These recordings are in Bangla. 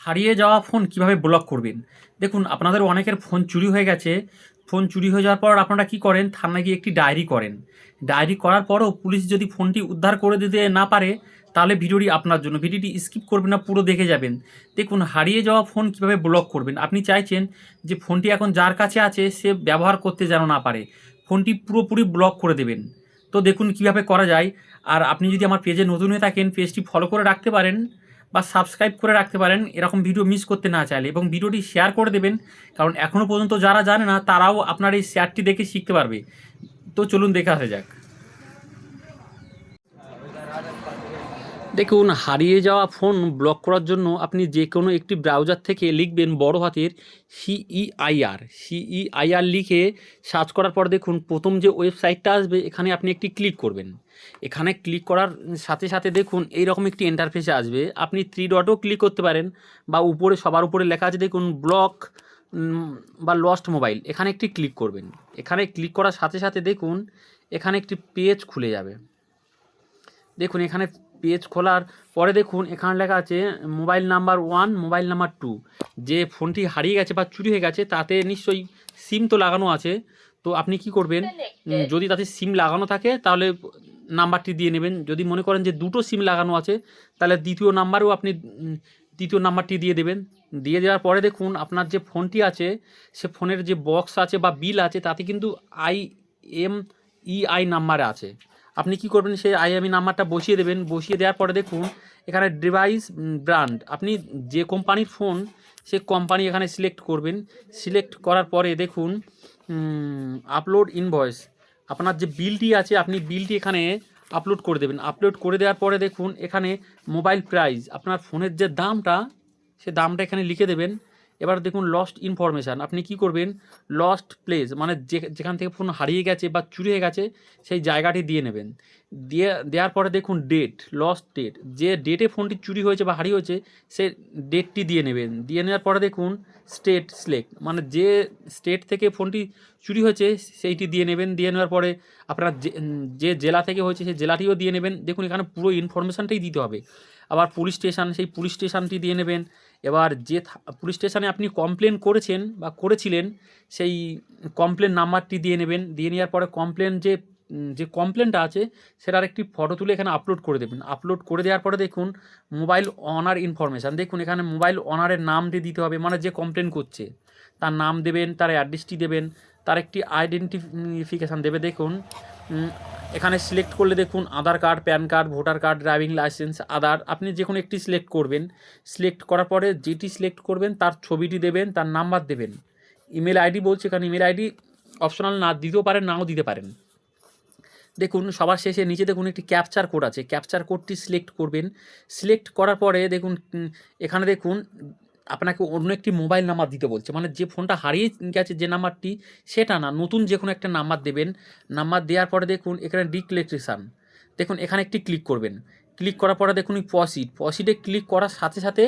হারিয়ে যাওয়া ফোন কিভাবে ব্লক করবেন? দেখুন, আপনাদের অনেকের ফোন চুরি হয়ে গেছে। ফোন চুরি হয়ে যাওয়ার পর আপনারা কী করেন? থানায় গিয়ে একটি ডায়েরি করেন। ডায়েরি করার পরও পুলিশ যদি ফোনটি উদ্ধার করে দিতে না পারে, তাহলে ভিডিওটি আপনার জন্য। ভিডিওটি স্কিপ করবেন না, পুরো দেখে যাবেন। দেখুন, হারিয়ে যাওয়া ফোন কিভাবে ব্লক করবেন। আপনি চাইছেন যে ফোনটি এখন যার কাছে আছে সে ব্যবহার করতে যেন না পারে। ফোনটি পুরোপুরি ব্লক করে দেবেন। তো দেখুন কীভাবে করা যায়। আর আপনি যদি আমার পেজে নতুন হয়ে থাকেন, পেজটি ফলো করে রাখতে পারেন বা সাবস্ক্রাইব করে রাখতে পারেন এরকম ভিডিও মিস করতে না চাইলে, এবং ভিডিওটি শেয়ার করে দেবেন, কারণ এখনও পর্যন্ত যারা জানে না তারাও আপনার এই শেয়ারটি দেখে শিখতে পারবে। তো চলুন দেখে আসা যাক। দেখুন, হারিয়ে যাওয়া ফোন ব্লক করার জন্য আপনি যে কোনো একটি ব্রাউজার থেকে লিখবেন বড় হাতের সিইআইআর লিখে সার্চ করার পর দেখুন প্রথম যে ওয়েবসাইটটা আসবে এখানে আপনি একটি ক্লিক করবেন। এখানে ক্লিক করার সাথে সাথে দেখুন এইরকম একটি ইন্টারফেসে আসবে। আপনি থ্রি ডটও ক্লিক করতে পারেন, বা উপরে সবার উপরে লেখা আছে দেখুন ব্লক বা লস্ট মোবাইল, এখানে একটি ক্লিক করবেন। এখানে ক্লিক করার সাথে সাথে দেখুন এখানে একটি পেজ খুলে যাবে। দেখুন এখানে পেজ খোলার পরে দেখুন এখানে লেখা আছে মোবাইল নাম্বার 1, মোবাইল নাম্বার 2। যে ফোনটি হারিয়ে গেছে বা চুরি হয়ে গেছে তাতে নিশ্চয়ই সিম তো লাগানো আছে। তো আপনি কি করবেন, যদি তাতে সিম লাগানো থাকে তাহলে নাম্বারটি দিয়ে নেবেন। যদি মনে করেন যে দুটো সিম লাগানো আছে তাহলে দ্বিতীয় নাম্বারও আপনি দ্বিতীয় নাম্বারটি দিয়ে দেবেন। দিয়ে দেওয়ার পরে দেখুন আপনার যে ফোনটি আছে সে ফোনের যে বক্স আছে বা বিল আছে তাতে কিন্তু IMEI নাম্বারে আছে। আপনি কি করবেন, সেই IMEI নাম্বারটা বসিয়ে দেবেন। বসিয়ে দেওয়ার পরে দেখুন এখানে ডিভাইস ব্র্যান্ড, আপনি যে কোম্পানির ফোন সে কোম্পানি এখানে সিলেক্ট করবেন। সিলেক্ট করার পরে দেখুন আপলোড ইনভয়েস, আপনার যে বিলটি আছে আপনি বিলটি এখানে আপলোড করে দেবেন। আপলোড করে দেওয়ার পরে দেখুন এখানে মোবাইল প্রাইস, আপনার ফোনের যে দামটা সে দামটা এখানে লিখে দেবেন। এবার দেখুন লস্ট ইনফরমেশান, আপনি কি করবেন, লস্ট প্লেস মানে যেখান থেকে ফোন হারিয়ে গেছে বা চুরি হয়ে গেছে সেই জায়গাটি দিয়ে নেবেন। দেওয়ার পরে দেখুন ডেট, লস্ট ডেট, যে ডেটে ফোনটি চুরি হয়েছে বা হারিয়ে হয়েছে সে ডেটটি দিয়ে নেবেন। দিয়ে নেওয়ার পরে দেখুন স্টেট সিলেক্ট, মানে যে স্টেট থেকে ফোনটি চুরি হয়েছে সেইটি দিয়ে নেবেন। দিয়ে নেওয়ার পরে আপনার যে জেলা থেকে হয়েছে সেই জেলাটিও দিয়ে নেবেন। দেখুন এখানে পুরো ইনফরমেশানটাই দিতে হবে। আবার পুলিশ স্টেশন, সেই পুলিশ স্টেশনটি দিয়ে নেবেন। এবার যে পুলিশ স্টেশনে আপনি কমপ্লেন করেছেন বা করেছিলেন সেই কমপ্লেন নাম্বারটি দিয়ে নেবেন। দিয়ে নেওয়ার পরে কমপ্লেন যে কমপ্লেনটা আছে সেটার একটি ফটো তুলে এখানে আপলোড করে দেবেন। আপলোড করে দেওয়ার পরে দেখুন মোবাইল অনার ইনফরমেশান, দেখুন এখানে মোবাইল অনারের নামটি দিতে হবে, মানে যে কমপ্লেন করছে তার নাম দেবেন, তার অ্যাড্রেসটি দেবেন, তার একটি আইডেন্টিফিকেশান দেবে। দেখুন এখানে সিলেক্ট করলে দেখুন Aadhaar card, PAN card, voter card, driving licence, Aadhaar, আপনি যে কোনো একটি সিলেক্ট করবেন। সিলেক্ট করার পরে যেটি সিলেক্ট করবেন তার ছবিটি দেবেন, তার নাম্বার দেবেন। ইমেল আইডি বলছে, কারণ ইমেল আইডি অপশনাল, না দিতেও পারেন নাও দিতে পারেন। দেখুন সবার শেষে নিচে দেখুন একটি ক্যাপচার কোড আছে, ক্যাপচার কোডটি সিলেক্ট করবেন। সিলেক্ট করার পরে দেখুন এখানে দেখুন আপনাকে অন্য একটি মোবাইল নাম্বার দিতে বলছে, মানে যে ফোনটা হারিয়ে গেছে যে নাম্বারটি সেটা না, নতুন যে কোনো একটা নাম্বার দেবেন। নাম্বার দেওয়ার পরে দেখুন এখানে ডিক্লেরেশান, দেখুন এখানে একটি ক্লিক করবেন। ক্লিক করার পরে দেখুন পসিটে ক্লিক করার সাথে সাথে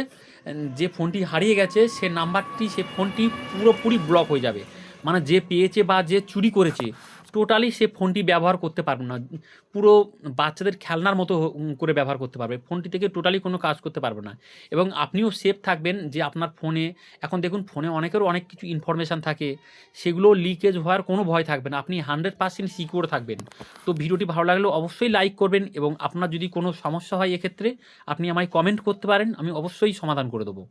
যে ফোনটি হারিয়ে গেছে সে নাম্বারটি, সে ফোনটি পুরোপুরি ব্লক হয়ে যাবে। মানে যে পেয়েছে বা যে চুরি করেছে টোটালি সে ফোনটি ব্যবহার করতে পারবে না। পুরো বাচ্চাদের খেলনার মতো করে ব্যবহার করতে পারবে, ফোনটি থেকে টোটালি কোনো কাজ করতে পারবে না। এবং আপনিও সেফ থাকবেন যে আপনার ফোনে, এখন দেখুন ফোনে অনেকেরও অনেক কিছু ইনফরমেশান থাকে, সেগুলো লিকেজ হওয়ার কোনো ভয় থাকবে না, আপনি 100% সিকিউর থাকবেন। তো ভিডিওটি ভালো লাগলেও অবশ্যই লাইক করবেন, এবং আপনার যদি কোনো সমস্যা হয় এক্ষেত্রে আপনি আমায় কমেন্ট করতে পারেন, আমি অবশ্যই সমাধান করে দেবো।